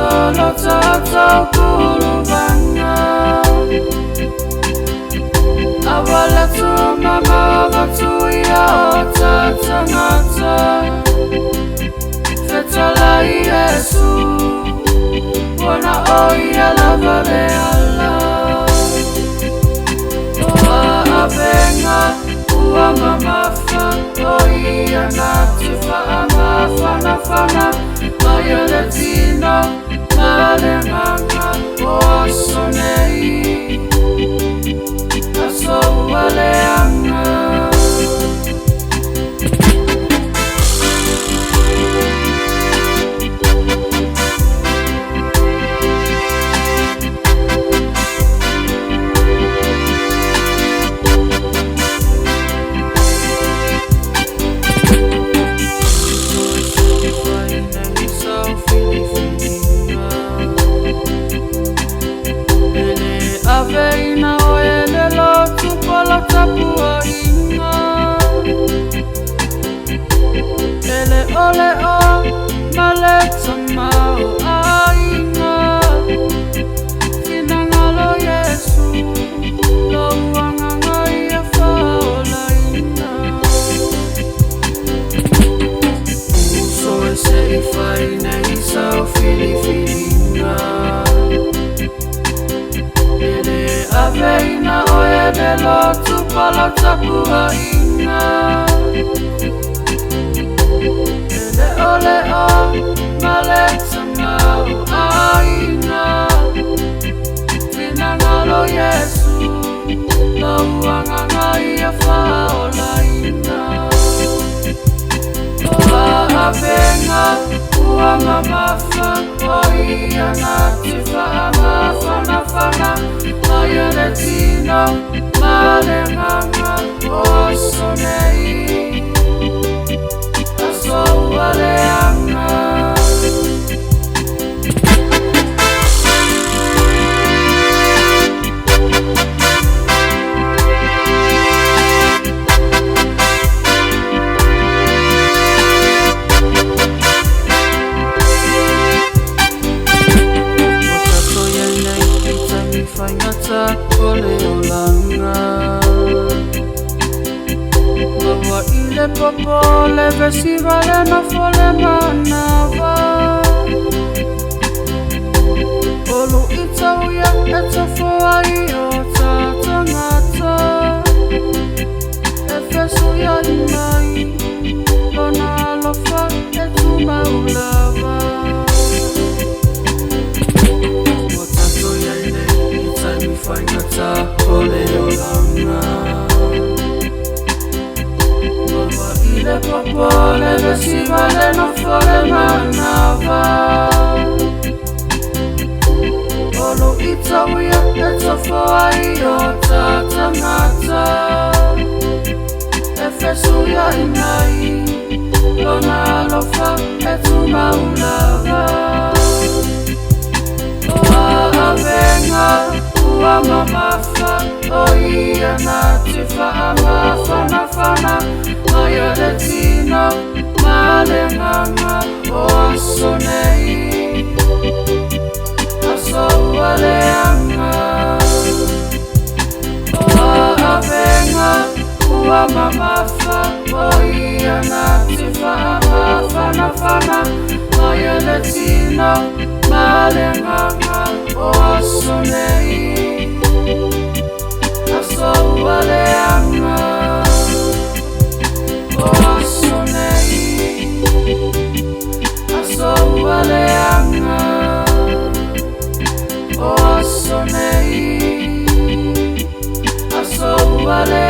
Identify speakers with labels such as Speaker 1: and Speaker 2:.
Speaker 1: solo tata kulubanga Awala tu mama batu ya tata ngata Fetala Yesu Wana oya lavale Allah Oa abenga Uwa mamafa Oya natifa amafana fana Oya letino Malenganga Osonei Aso waleanga Aveina oele lo tupola tapua inga Ele ole o maleta mau ainga Kinangalo Yesu lo wanganga ia faola ina Uso ese ifaine isa o filifilinga Aveina oele lo tupola tapua inga Ele ole o maleta mau ainga Finangalo Yesu lo wanganga ia faola ina Oa avenga ua mamafa Oia natifa amafana fana Oya letino malenganga osonei Aso waleanga Faingata ole olanga Mawa ile popo le vesiva le na fole manava Olu ita uya eto foa iyo tata ngata Efesu ya imai Lona alofa etu maulava Faingata ole olanga Mama ile popo le vesiva le no fole manava Olo ita uya eto foa iyo tata ngata Efesu ya inai Lona alofa etu maulava Oa avenga Ua mamafa, oia natifa amafana fana Oya letino, malenganga, osonei Aso waleanga Oa avenga, ua mamafa Oia natifa amafana fana Oya letino, malenganga, osonei Aso waleanga Osonei Aso waleanga Osonei Aso waleanga